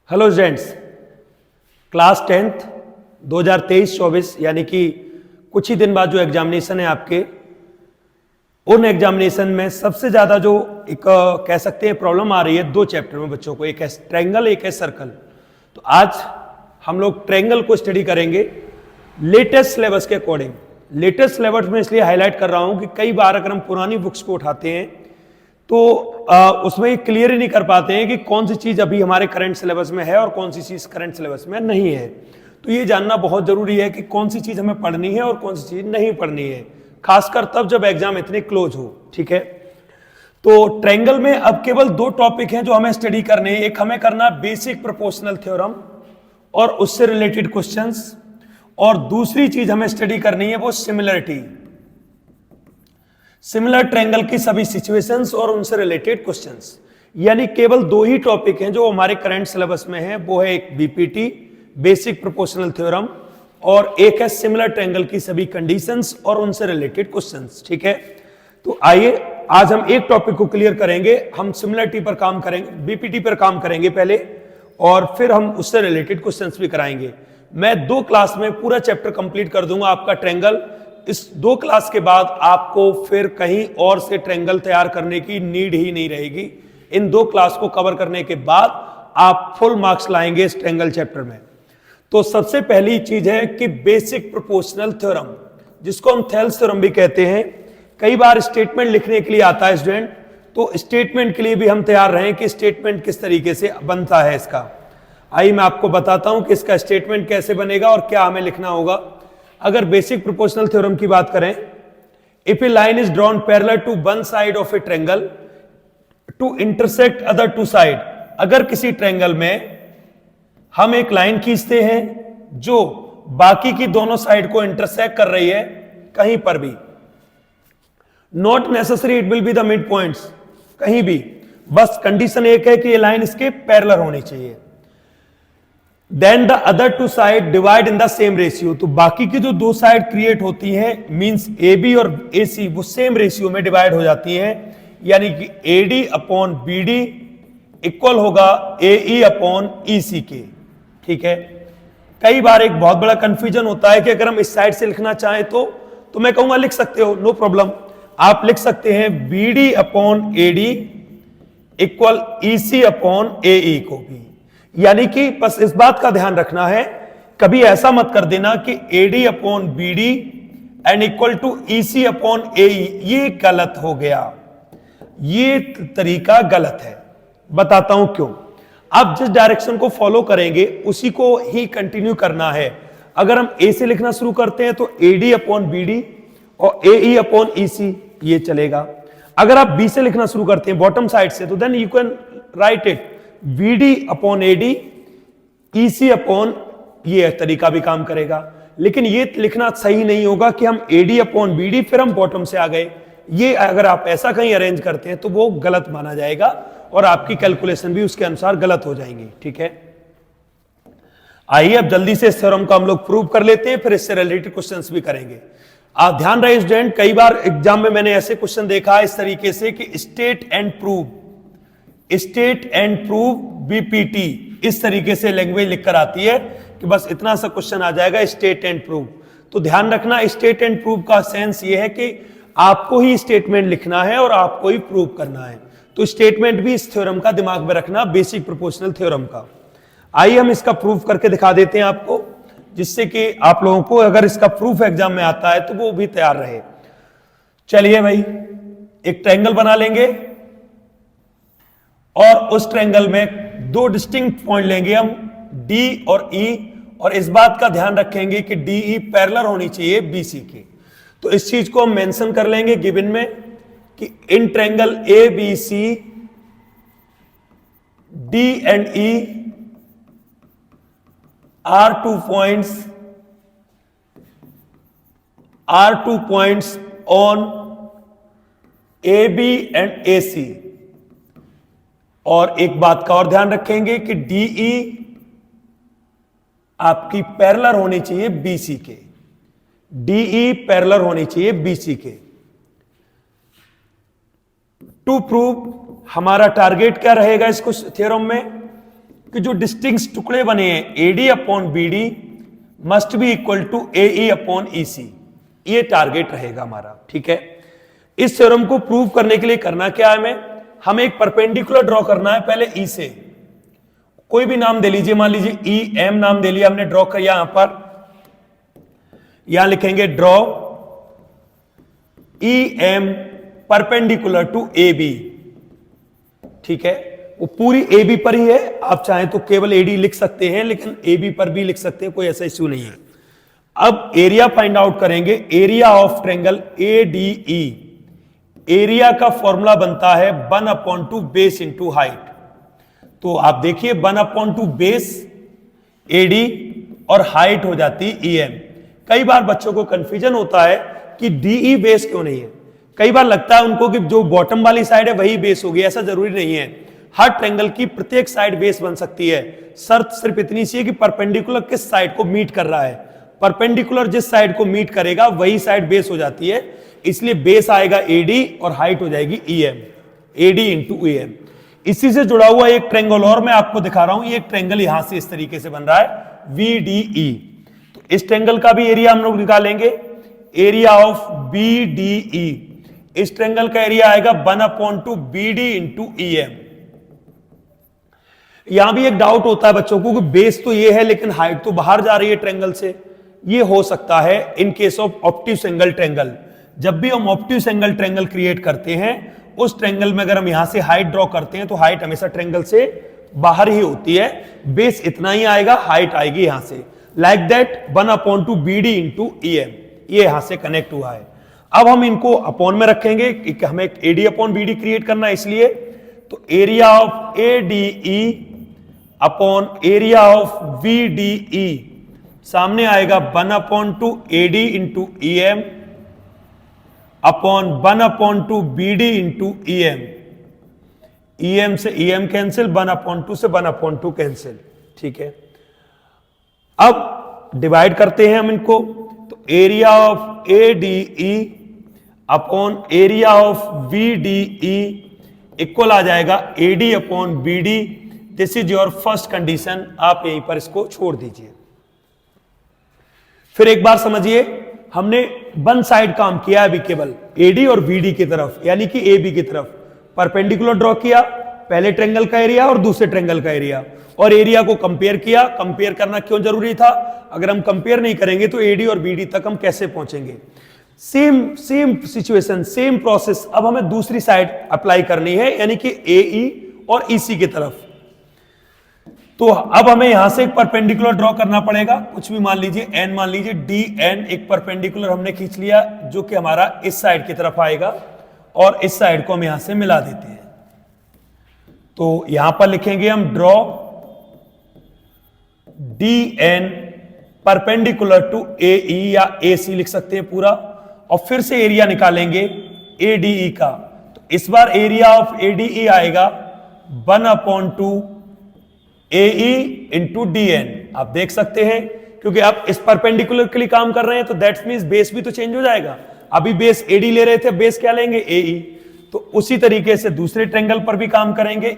Hello students, class 10th 2023-24 यानी कि कुछ ही दिन बाद जो एग्जामिनेशन है आपके, उन एग्जामिनेशन में सबसे ज्यादा जो एक कह सकते हैं प्रॉब्लम आ रही है दो चैप्टर में बच्चों को, एक है ट्रायंगल, एक है सर्कल। तो आज हम लोग ट्रायंगल को स्टडी करेंगे लेटेस्ट सिलेबस के अकॉर्डिंग। लेटेस्ट सिलेबस में इसलिए हाईलाइट कर रहा हूं कि कई बार अगर हम पुरानी बुक्स को उठाते हैं तो उसमें क्लियर ही नहीं कर पाते हैं कि कौन सी चीज अभी हमारे करंट सिलेबस में है और कौन सी चीज करंट सिलेबस में नहीं है। तो ये जानना बहुत जरूरी है कि कौन सी चीज हमें पढ़नी है और कौन सी चीज नहीं पढ़नी है, खासकर तब जब एग्जाम इतने क्लोज हो। ठीक है, तो ट्रायंगल में अब केवल दो टॉपिक हैं जो हमें स्टडी करने हैं। एक हमें करना बेसिक प्रोपोर्शनल थ्योरम और उससे रिलेटेड क्वेश्चंस, और दूसरी चीज हमें स्टडी करनी है वो सिमिलरिटी, सिमिलर ट्रायंगल की सभी सिचुएशंस और उनसे रिलेटेड क्वेश्चंस। यानी केवल दो ही टॉपिक हैं जो हमारे करंट सिलेबस में है, वो है एक बीपीटी बेसिक प्रोपोर्शनल थ्योरम और एक है सिमिलर ट्रायंगल की सभी कंडीशंस और उनसे रिलेटेड क्वेश्चंस। ठीक है, तो आइए आज हम एक टॉपिक को क्लियर करेंगे। हम सिमिलरिटी पर काम करेंगे, बीपीटी पर काम करेंगे पहले, और फिर हम उससे रिलेटेड क्वेश्चंस भी कराएंगे। मैं 2 क्लास में पूरा चैप्टर कंप्लीट कर दूंगा आपका ट्रायंगल। इस 2 क्लास के बाद आपको फिर कहीं और से ट्रायंगल तैयार करने की नीड ही नहीं रहेगी। इन 2 क्लास को कवर करने के बाद आप फुल मार्क्स लाएंगे इस ट्रायंगल चैप्टर में। तो सबसे पहली चीज है कि बेसिक प्रोपोर्शनल थ्योरम, जिसको हम थेल्स थ्योरम भी कहते हैं। कई बार स्टेटमेंट लिखने के लिए आता है स्टूडेंट, तो स्टेटमेंट के लिए भी हम तैयार रहें कि स्टेटमेंट किस तरीके से बनता है इसका। आइए मैं आपको बताता हूं कि इसका स्टेटमेंट कैसे बनेगा और क्या हमें लिखना होगा। अगर बेसिक प्रोपोर्शनल थ्योरम की बात करें, if a line is drawn parallel to one side of a triangle to intersect other two side. अगर किसी ट्रायंगल में हम एक लाइन खींचते हैं जो बाकी की दोनों साइड को इंटरसेक्ट कर रही है कहीं पर भी, not necessary it will be the mid points, कहीं भी, बस कंडीशन एक है कि ये लाइन इसके पैरेलल होनी चाहिए। Then the other two side divide in the same ratio. तो बाकी की जो 2 साइड क्रिएट होती हैं, मींस ए बी और ए सी, वो सेम रेशियो में डिवाइड हो जाती हैं। यानी कि A D upon B D equal होगा ए ई अपॉन ई सी के। ठीक है, कई बार एक बहुत बड़ा कंफ्यूजन होता है कि अगर हम इस साइड से लिखना चाहें तो मैं कहूंगा लिख सकते हो, नो प्रॉब्लम। आप लिख सकते हैं B D upon A D equal E C upon A E को भी। यानी कि बस इस बात का ध्यान रखना है, कभी ऐसा मत कर देना कि AD upon BD and equal to EC upon AE, ये गलत हो गया, ये तरीका गलत है। बताता हूं क्यों। आप जिस डायरेक्शन को फॉलो करेंगे उसी को ही कंटिन्यू करना है। अगर हम A से लिखना शुरू करते हैं तो AD अपॉन BD और AE अपॉन EC ये चलेगा। अगर आप B से लिखना शुरू करते हैं बॉटम साइड से, तो then you can write it VD upon AD EC upon, ये तरीका भी काम करेगा। लेकिन ये लिखना सही नहीं होगा कि हम AD अपॉन BD फिर हम बॉटम से आ गए। ये अगर आप ऐसा कहीं अरेंज करते हैं तो वो गलत माना जाएगा और आपकी कैलकुलेशन भी उसके अनुसार गलत हो जाएंगी। ठीक है, आइए अब जल्दी से इस थ्योरम को हम लोग प्रूव कर लेते हैं, फिर इससे रिलेटेड क्वेश्चंस भी करेंगे। आप ध्यान रहे स्टूडेंट, कई बार एग्जाम में मैंने ऐसे क्वेश्चन देखा है इस तरीके से कि state and prove, state and prove BPT, इस तरीके से लैंग्वेज लिखकर आती है कि बस इतना सा क्वेश्चन आ जाएगा स्टेट एंड प्रूव। तो ध्यान रखना, स्टेट एंड प्रूव का सेंस ये है कि आपको ही स्टेटमेंट लिखना है और आपको ही प्रूव करना है। तो स्टेटमेंट भी इस थ्योरम का दिमाग में रखना, बेसिक प्रोपोर्शनल थ्योरम का। आइए हम इसका प्रूफ करके दिखा देते हैं आपको, जिससे कि आप लोगों को अगर इसका प्रूफ एग्जाम में आता है तो वो भी तैयार रहे। चलिए भाई, एक ट्रायंगल बना लेंगे और उस ट्रायंगल में 2 डिस्टिंक्ट पॉइंट लेंगे हम, D और E, और इस बात का ध्यान रखेंगे कि DE पैरेलल होनी चाहिए BC की। तो इस चीज को हम मेंशन कर लेंगे गिवन में कि in triangle ABC D and E are 2 points on AB and AC। और एक बात का और ध्यान रखेंगे कि DE आपकी पैरेलल होनी चाहिए BC के, DE पैरेलल होनी चाहिए BC के। टू प्रूव हमारा टारगेट क्या रहेगा इस थ्योरम में कि जो डिस्टिंक्ट टुकड़े बने हैं AD upon BD must be equal to AE upon EC, ये टारगेट रहेगा हमारा। ठीक है, इस थ्योरम को प्रूव करने के लिए करना क्या है, हमें एक परपेंडिकुलर ड्रॉ करना है पहले ई से, कोई भी नाम दे लीजिए, मान लीजिए ई एम नाम दे लिया हमने, ड्रॉ कर यहां पर, यहां लिखेंगे draw E M perpendicular to A B. ठीक है, वो पूरी ए बी पर ही है, आप चाहें तो केवल एडी लिख सकते हैं, लेकिन ए बी पर भी लिख सकते हैं, कोई ऐसा इश्यू नहीं है। अब एरिया फाइंड आउट करेंगे, area of triangle A D E, area का फॉर्मूला बनता है 1/2 बेस इंटू हाइट। तो आप देखिए 1/2 बेस एडी और हाइट हो जाती ईएम। कई बार बच्चों को कंफ्यूजन होता है कि डीई बेस क्यों नहीं है, कई बार लगता है उनको कि जो बॉटम वाली साइड है वही बेस होगी, ऐसा जरूरी नहीं है। हर ट्रायंगल की प्रत्येक साइड बेस बन सकती है, शर्त सिर्फ इतनी सी है कि परपेंडिकुलर किस साइड को मीट कर रहा है, परपेंडिकुलर जिस साइड को मीट करेगा वही साइड बेस हो जाती है, इसलिए बेस आएगा एडी और हाइट हो जाएगी ईएम, एडी इंटू ईएम। इसी से जुड़ा हुआ एक ट्रायंगल और मैं आपको दिखा रहा हूं, ये एक ट्रायंगल यहां से इस तरीके से बन रहा है VDE। तो इस ट्रायंगल का भी एरिया हम लोग निकालेंगे, एरिया ऑफ BDE, इस ट्रायंगल का एरिया आएगा 1/2 BD इंटू ईएम। यहां भी एक डाउट होता है बच्चों को कि बेस तो ये है लेकिन हाइट तो बाहर जा रही है ट्रायंगल से, ये हो सकता है in case of obtuse angle triangle. जब भी हम ऑब्ट्यूस एंगल ट्रायंगल क्रिएट करते हैं, उस ट्रायंगल में अगर हम यहां से हाइट ड्रॉ करते हैं तो हाइट हमेशा ट्रायंगल से बाहर ही होती है, बेस इतना ही आएगा, हाइट आएगी यहां से, like that 1/2 BD into EM, ये यहां से कनेक्ट हुआ है। अब हम इनको अपॉन में रखेंगे कि हमें एडी अपॉन बीडी क्रिएट करना है, इसलिए तो area of ADE upon area of VDE सामने आएगा 1/2 AD into EM upon 1/2 BD into EM. EM से ईएम कैंसिल, 1/2 से 1/2 कैंसिल। ठीक है, अब डिवाइड करते हैं हम इनको, तो area of ADE upon area of VDE equal आ जाएगा AD upon BD। This is your first condition, आप यहीं पर इसको छोड़ दीजिए। फिर एक बार समझिए, हमने वन साइड काम किया अभी केवल एडी और बीडी की तरफ, यानी कि ए बी की तरफ परपेंडिकुलर ड्रॉ किया, पहले ट्रायंगल का एरिया और दूसरे ट्रायंगल का एरिया, और एरिया को कंपेयर किया। कंपेयर करना क्यों जरूरी था, अगर हम कंपेयर नहीं करेंगे तो एडी और बीडी तक हम कैसे पहुंचेंगे। सेम सिचुएशन, सेम प्रोसेस अब हमें दूसरी साइड अप्लाई करनी है, यानी कि एई और ईसी की तरफ। तो अब हमें यहां से एक परपेंडिकुलर ड्रॉ करना पड़ेगा, कुछ भी मान लीजिए, एन मान लीजिए, डी एन एक परपेंडिकुलर हमने खींच लिया जो कि हमारा इस साइड की तरफ आएगा, और इस साइड को हम यहां से मिला देते हैं। तो यहां पर लिखेंगे हम draw D N perpendicular to A E A C लिख सकते हैं पूरा, और फिर से एरिया निकालेंगे एडीई का। तो इस बार एरिया ऑफ एडीई आएगा 1/2 AE इंटू DN। आप देख सकते हैं, क्योंकि आप इस परपेंडिकुलर के लिए काम कर रहे हैं तो दैट मींस बेस भी तो चेंज हो जाएगा। अभी बेस AD ले रहे थे, बेस क्या लेंगे AE। तो उसी तरीके से दूसरे ट्रायंगल पर भी काम करेंगे।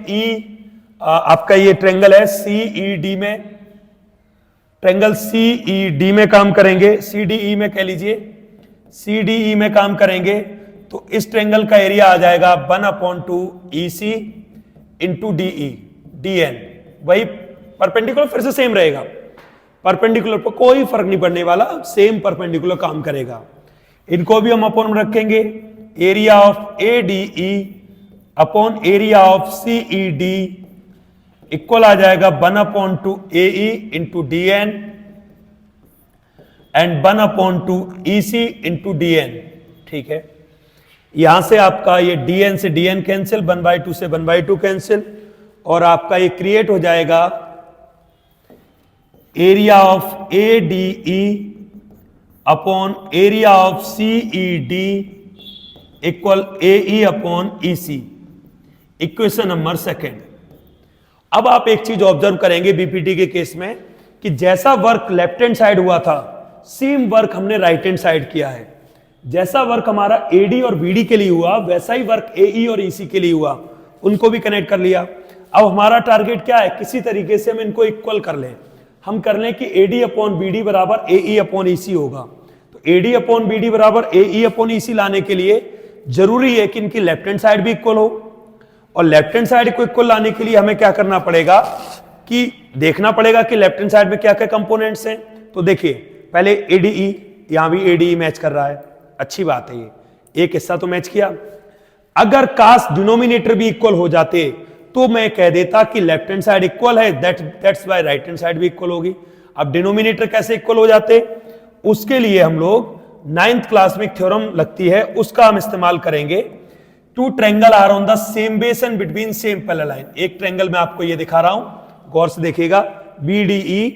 आपका ये ट्रायंगल है CED में, ट्रायंगल CED में काम करेंगे, CDE में कह लीजिए, CDE में काम करेंगे। तो इस ट्रायंगल का एरिया आ जाएगा 1/2 EC इंटू DN। वही परपेंडिकुलर फिर से सेम रहेगा, परपेंडिकुलर पर कोई फर्क नहीं पड़ने वाला, सेम परपेंडिकुलर काम करेगा। इनको भी हम अपॉन में रखेंगे, area of ADE upon area of CED equal आ जाएगा 1/2 AE into DN and 1/2 EC into DN। ठीक है, यहां से आपका ये DN से DN कैंसिल, 1/2 से 1/2 कैंसिल, और आपका ये क्रिएट हो जाएगा area of ADE upon area of CED equal AE upon EC। Equation number second. अब आप एक चीज ऑब्जर्व करेंगे बीपीटी के केस में कि जैसा वर्क लेफ्ट हैंड साइड हुआ था, सेम वर्क हमने राइट हैंड साइड किया है। जैसा वर्क हमारा AD और BD के लिए हुआ, वैसा ही वर्क AE और EC के लिए हुआ, उनको भी कनेक्ट कर लिया। अब हमारा टारगेट क्या है, किसी तरीके से हम इनको इक्वल कर लें। हम कर लें कि AD अपॉन BD बराबर AE अपॉन EC होगा। तो AD अपॉन BD बराबर AE अपॉन EC लाने के लिए जरूरी है कि इनकी लेफ्ट हैंड साइड भी इक्वल हो, और लेफ्ट हैंड साइड को इक्वल लाने के लिए हमें क्या करना पड़ेगा कि देखना पड़ेगा कि लेफ्ट हैंड साइड में क्या क्या कंपोनेंट्स हैं। तो देखिए पहले ADE, यहां भी ADE मैच कर रहा है, अच्छी बात है, ये एक हिस्सा तो मैच किया। अगर काश डिनोमिनेटर भी इक्वल हो जाते तो मैं कह देता कि लेफ्ट हैंड साइड इक्वल है, that's why right hand side भी इक्वल होगी। अब डिनोमिनेटर कैसे इक्वल हो जाते, उसके लिए हम लोग 9th क्लास में एक थ्योरम लगती है, उसका हम इस्तेमाल करेंगे। Two triangle are on the same base and between same parallel line. एक ट्रायंगल मैं आपको ये दिखा रहा हूं, गौर से देखिएगा, BDE,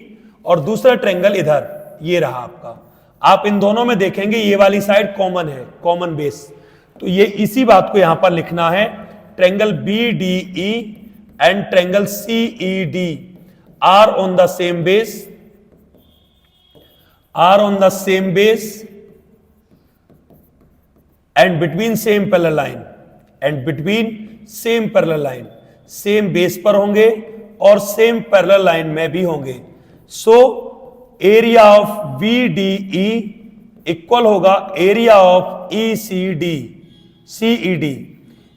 और दूसरा ट्रायंगल इधर ये रहा आपका। आप इन दोनों में देखेंगे ये वाली साइड कॉमन है, कॉमन बेस। तो ये इसी बात को यहां पर लिखना है, triangle BDE and triangle CED are on the same base, are on the same base and between same parallel line, and between same parallel line, same base पर होंगे और सेम पैरेलल लाइन में भी होंगे। So area of VDE equal होगा area of CED।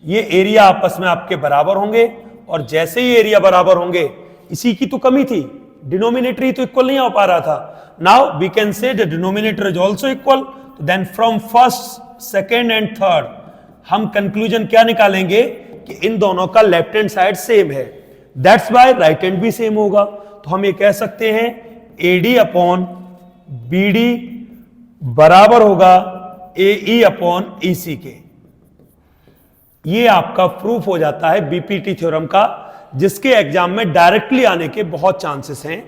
ये area आपस में आपके बराबर होंगे, और जैसे ही एरिया बराबर होंगे, इसी की तो कमी थी, डिनोमिनेटर ही तो इक्वल नहीं हो पा रहा था। Now we can say the denominator is also equal, then from first, second and third हम कंक्लूजन क्या निकालेंगे कि इन दोनों का लेफ्ट हैंड साइड सेम है, दैट्स वाई राइट हैंड भी सेम होगा। तो हम ये कह सकते हैं AD अपॉन BD बराबर होगा AE अपॉन EC के। ये आपका प्रूफ हो जाता है BPT थ्योरम का, जिसके एग्जाम में डायरेक्टली आने के बहुत चांसेस हैं।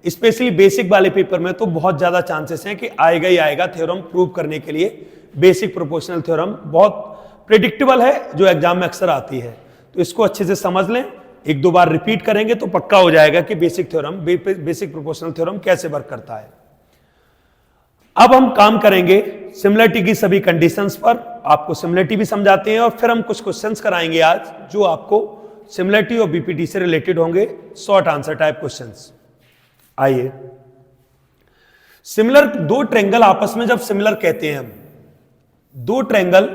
स्पेशली बेसिक वाले पेपर में तो बहुत ज्यादा चांसेस हैं कि आएगा ही आएगा थ्योरम प्रूव करने के लिए। बेसिक प्रोपोर्शनल थ्योरम बहुत प्रेडिक्टेबल है, जो एग्जाम में अक्सर आती है। तो इसको अच्छे से समझ लें, एक दो बार रिपीट करेंगे तो पक्का हो जाएगा कि basic theorem, basic proportional theorem कैसे वर्क करता है। अब हम काम करेंगे सिमिलरिटी की सभी कंडीशंस पर, आपको सिमिलरिटी भी समझाते हैं, और फिर हम कुछ क्वेश्चंस कराएंगे आज जो आपको सिमिलरिटी और BPT से रिलेटेड होंगे, शॉर्ट आंसर टाइप क्वेश्चंस। आइए, सिमिलर दो ट्रायंगल आपस में जब सिमिलर कहते हैं हम, दो ट्रायंगल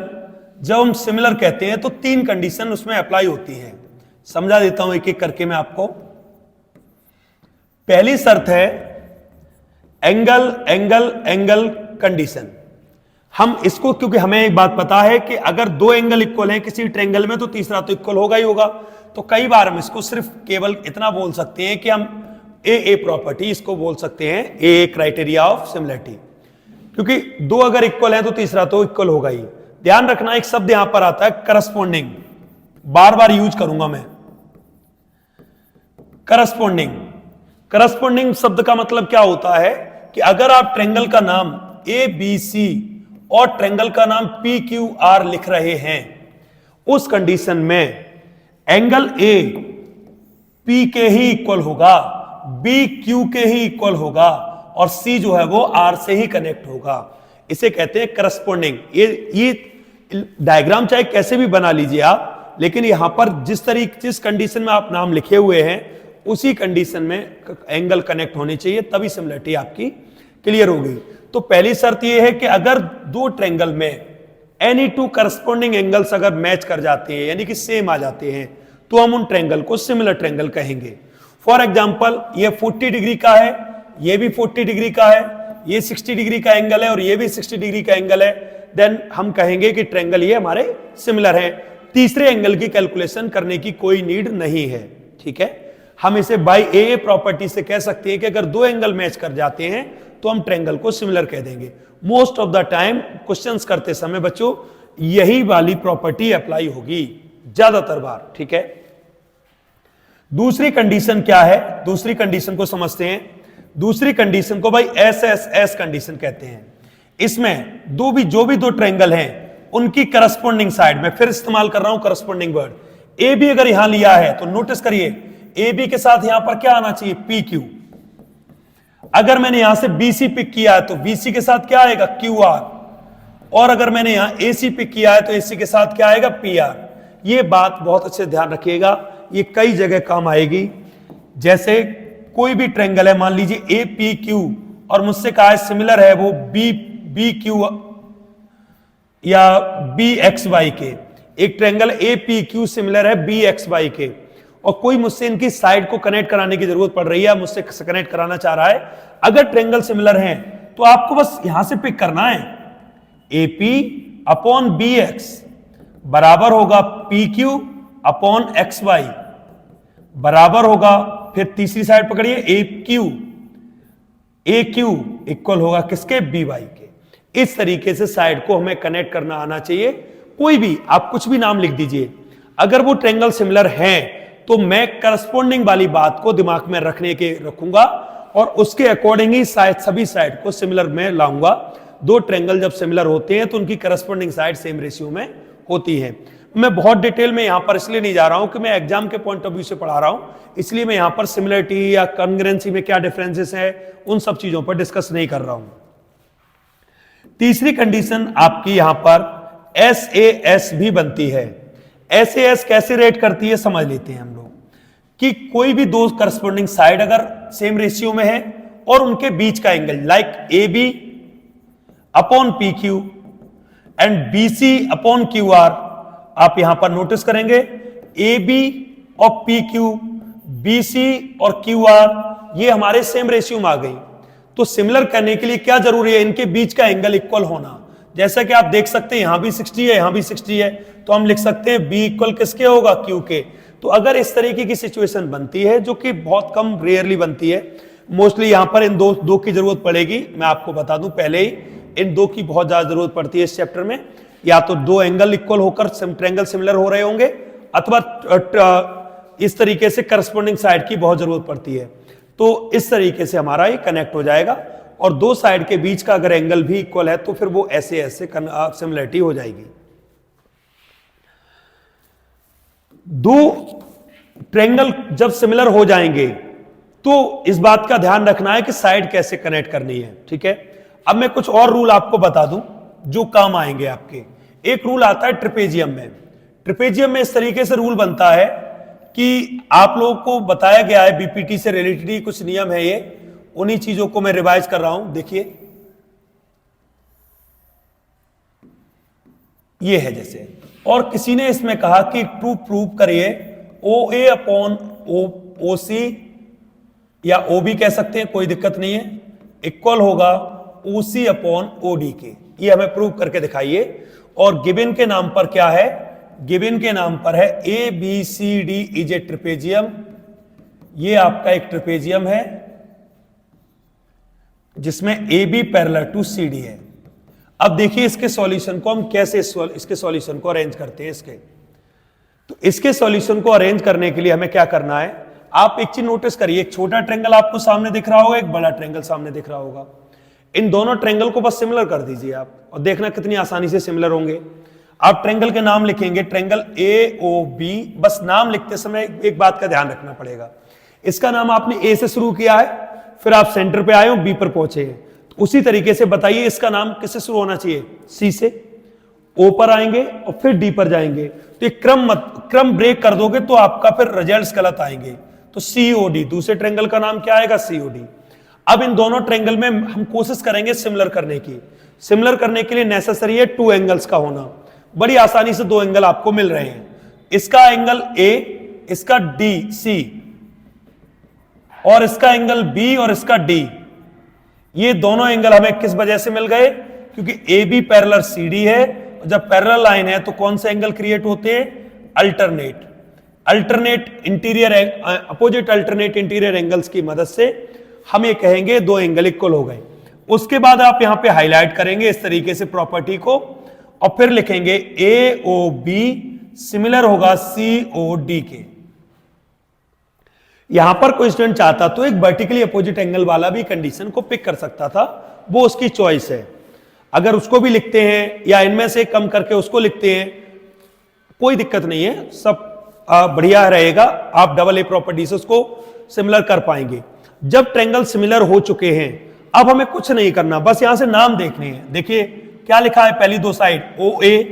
जब हम सिमिलर कहते हैं तो तीन कंडीशन उसमें अप्लाई होती हैं। समझा देता हूं एक एक करके मैं आपको। पहली शर्त है एंगल एंगल एंगल कंडीशन। हम इसको, क्योंकि हमें एक बात पता है कि अगर दो एंगल इक्वल हैं किसी ट्रायंगल में तो तीसरा तो इक्वल होगा ही होगा। तो कई बार हम इसको सिर्फ केवल इतना बोल सकते हैं कि हम ए प्रॉपर्टी इसको बोल सकते हैं, ए क्राइटेरिया ऑफ सिमिलरिटी, क्योंकि दो अगर इक्वल है तो तीसरा तो इक्वल होगा ही। ध्यान रखना एक शब्द यहां पर आता है करस्पॉन्डिंग, बार बार यूज करूंगा मैं, करस्पॉन्डिंग। करस्पॉन्डिंग शब्द का मतलब क्या होता है कि अगर आप ट्रायंगल का नाम ABC और ट्रायंगल का नाम PQR लिख रहे हैं, उस कंडीशन में एंगल A P के ही इक्वल होगा, B Q के ही इक्वल होगा, और C जो है वो R से ही कनेक्ट होगा। इसे कहते हैं करस्पॉन्डिंग। ये डायग्राम चाहे कैसे भी बना लीजिए आप, लेकिन यहां पर जिस कंडीशन में आप नाम लिखे हुए हैं उसी कंडीशन में एंगल कनेक्ट होनी चाहिए, तभी सिमिलरिटी आपकी क्लियर होगी। तो पहली शर्त यह है कि अगर दो ट्रायंगल में एनी टू करस्पॉन्डिंग एंगल्स अगर मैच कर जाते हैं, यानी कि सेम आ जाते हैं, तो हम उन ट्रायंगल को सिमिलर ट्रायंगल कहेंगे। फॉर एग्जांपल ये 40 डिग्री का है, ये भी 40 डिग्री का है, ये 60 डिग्री का एंगल है और ये भी 60 डिग्री का एंगल है, देन हम कहेंगे कि ट्रायंगल ये हमारे सिमिलर है। तीसरे एंगल की कैलकुलेशन करने की कोई नीड नहीं है, ठीक है। हम इसे बाय ए प्रॉपर्टी से कह सकते हैं कि अगर दो एंगल मैच कर जाते हैं तो हम ट्रायंगल को सिमिलर कह देंगे। Most of the time questions करते समय बच्चों यही वाली प्रॉपर्टी अप्लाई होगी ज्यादातर बार, ठीक है। दूसरी कंडीशन क्या है, दूसरी कंडीशन को समझते हैं। दूसरी कंडीशन को भाई SSS कंडीशन कहते हैं। इसमें जो भी दो ट्रायंगल हैं उनकी करस्पॉन्डिंग साइड में, फिर इस्तेमाल कर रहा हूं करस्पॉन्डिंग वर्ड, ए बी अगर यहां लिया है तो नोटिस करिए ए बी के साथ यहां पर क्या आना चाहिए, PQ। अगर मैंने यहां से BC पिक किया है तो BC के साथ क्या आएगा, QR, और अगर मैंने यहां AC पिक किया है तो AC के साथ क्या आएगा, PR। यह बात बहुत अच्छे ध्यान रखिएगा, ये कई जगह काम आएगी। जैसे कोई भी ट्रेंगल है, मान लीजिए ए पी क्यू, और मुझसे कहा है सिमिलर है वो बी बी क्यू या बी एक्स वाई के। एक triangle A P Q similar है बी एक्स वाई के, और कोई मुझसे इनकी साइड को कनेक्ट कराने की जरूरत पड़ रही है, मुझसे कनेक्ट कराना चाह रहा है। अगर ट्रेंगल सिमिलर हैं तो आपको बस यहां से पिक करना है, A P upon B X बराबर होगा P Q upon X Y, बराबर होगा, फिर तीसरी साइड पकड़िए ए क्यू इक्वल होगा किसके, बी वाई के। इस तरीके से साइड को हमें कनेक्ट करना आना चाहिए। कोई भी आप कुछ भी नाम लिख दीजिए, अगर वो ट्रेंगल सिमिलर हैं तो मैं करस्पॉन्डिंग वाली बात को दिमाग में रखूंगा और उसके अकॉर्डिंग ही सभी साइड को सिमिलर में लाऊंगा। दो ट्रेंगल जब सिमिलर होते हैं तो उनकी करस्पॉन्डिंग साइड सेम रेशियो में होती है। मैं बहुत डिटेल में यहां पर इसलिए नहीं जा रहा हूं कि मैं एग्जाम के पॉइंट ऑफ व्यू से पढ़ा रहा हूं, इसलिए मैं यहां पर सिमिलरिटी या कॉन्ग्रुएंसी में क्या डिफरेंसेस है उन सब चीजों पर डिस्कस नहीं कर रहा हूं। तीसरी कंडीशन आपकी यहां पर SAS भी बनती है। SAS कैसे रेट करती है समझ लेते हैं हम लोग, कि कोई भी दो करस्पॉन्डिंग साइड अगर सेम रेशियो में है और उनके बीच का angle like AB upon PQ and BC upon QR, आप यहां पर नोटिस करेंगे AB और PQ, BC और QR ये हमारे सेम रेशियो में आ गई। तो सिमिलर करने के लिए क्या जरूरी है, इनके बीच का एंगल इक्वल होना। जैसा कि आप देख सकते हैं यहां भी 60 है, यहां भी 60 है, तो हम लिख सकते हैं B इक्वल किसके होगा, Q के। तो अगर इस तरीके की सिचुएशन बनती है, जो कि बहुत कम रेयरली बनती है, मोस्टली यहां पर इन दो की जरूरत पड़ेगी। मैं आपको बता दूं पहले ही, इन दो की बहुत ज्यादा जरूरत पड़ती है इस चैप्टर में। या तो दो एंगल इक्वल होकर ट्रायंगल सिमिलर हो रहे होंगे, अथवा इस तरीके से करस्पॉन्डिंग साइड की बहुत जरूरत पड़ती है। तो इस तरीके से हमारा ये कनेक्ट हो जाएगा, और दो साइड के बीच का अगर एंगल भी इक्वल है तो फिर वो ऐसे सिमिलरिटी हो जाएगी। दो ट्रायंगल जब सिमिलर हो जाएंगे तो इस बात का ध्यान रखना है कि साइड कैसे कनेक्ट करनी है, ठीक है। अब मैं कुछ और रूल आपको बता दूं जो काम आएंगे आपके। एक रूल आता है ट्रिपेजियम में। ट्रिपेजियम में इस तरीके से रूल बनता है कि आप लोगों को बताया गया है बीपीटी से रिलेटेड कुछ नियम है, ये उन्हीं चीजों को मैं रिवाइज कर रहा हूं। देखिए ये है जैसे, और किसी ने इसमें कहा कि टू प्रूव करिए OA अपॉन OC या OB कह सकते हैं, कोई दिक्कत नहीं है, इक्वल होगा OC अपॉन OD के। ये हमें प्रूव करके दिखाइए। और गिवन के नाम पर क्या है, गिवन के नाम पर है ABCD इज ए ट्रिपेजियम। ये आपका एक ट्रिपेजियम है जिसमें AB पैरेलल टू CD है। अब देखिए इसके सॉल्यूशन को हम कैसे इसके सॉल्यूशन को अरेंज करते हैं। तो इसके सॉल्यूशन को अरेंज करने के लिए हमें क्या करना है, आप एक चीज नोटिस करिए, एक छोटा ट्रायंगल आपको सामने दिख रहा होगा, एक बड़ा ट्रायंगल सामने दिख रहा होगा। इन दोनों ट्रायंगल को बस सिमिलर कर दीजिए आप, और देखना कितनी आसानी से सिमिलर होंगे। आप ट्रायंगल के नाम लिखेंगे, ट्रायंगल AOB। बस नाम लिखते समय एक बात का ध्यान रखना पड़ेगा, इसका नाम आपने A से शुरू किया है, फिर आप सेंटर पे आए हो, B पर पहुंचे हैं, तो उसी तरीके से बताइए इसका नाम किससे शुरू होना चाहिए, C से, O पर आएंगे और फिर D पर जाएंगे। तो ये क्रम ब्रेक कर दोगे तो आपका फिर रिजल्ट्स गलत आएंगे। तो COD, दूसरे ट्रायंगल का नाम क्या आएगा, COD। अब इन दोनों ट्रायंगल में हम कोशिश करेंगे सिमिलर करने की। सिमिलर करने के लिए नेसेसरी है टू एंगल्स का होना। बड़ी आसानी से दो एंगल आपको मिल रहे हैं, इसका एंगल A, इसका DC, और इसका एंगल B और इसका D। ये दोनों एंगल हमें किस वजह से मिल गए, क्योंकि AB पैरेलल CD है, और जब पैरेलल लाइन है तो कौन से एंगल क्रिएट होते हैं, alternate interior, opposite alternate interior angles की मदद से हम ये कहेंगे दो एंगल इक्वल हो गए। उसके बाद आप यहां पे हाईलाइट करेंगे इस तरीके से प्रॉपर्टी को, और फिर लिखेंगे AOB सिमिलर होगा COD के। यहां पर कोई स्टूडेंट चाहता तो एक वर्टिकली अपोजिट एंगल वाला भी कंडीशन को पिक कर सकता था, वो उसकी चॉइस है। अगर उसको भी लिखते हैं या इनमें से कम करके उसको लिखते हैं, कोई दिक्कत नहीं है, सब बढ़िया रहेगा। आप AA प्रॉपर्टी से उसको सिमिलर कर पाएंगे। जब ट्रायंगल सिमिलर हो चुके हैं, अब हमें कुछ नहीं करना, बस यहां से नाम देखने हैं। देखिए क्या लिखा है, पहली दो साइड OA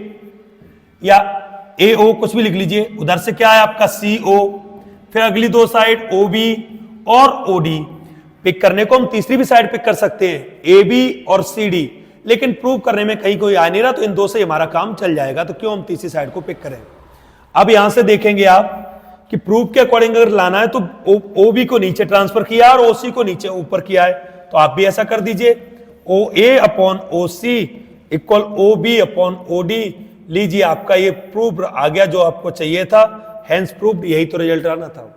या AO कुछ भी लिख लीजिए, उधर से क्या है आपका CO, फिर अगली दो साइड OB और OD। पिक करने को हम तीसरी भी साइड पिक कर सकते हैं, AB और CD, लेकिन प्रूव करने में कहीं कोई आ नहीं रहा, तो इन दो से हमारा काम चल जाएगा, तो क्यों हम तीसरी साइड को पिक करें। अब यहां से देखेंगे आप कि प्रूफ के अकॉर्डिंग अगर लाना है तो OB को नीचे ट्रांसफर किया और OC को नीचे ऊपर किया है, तो आप भी ऐसा कर दीजिए। OA upon OC equal OB upon OD। लीजिए आपका ये प्रूफ आ गया जो आपको चाहिए था, हेंस प्रूफ, यही तो रिजल्ट आना था।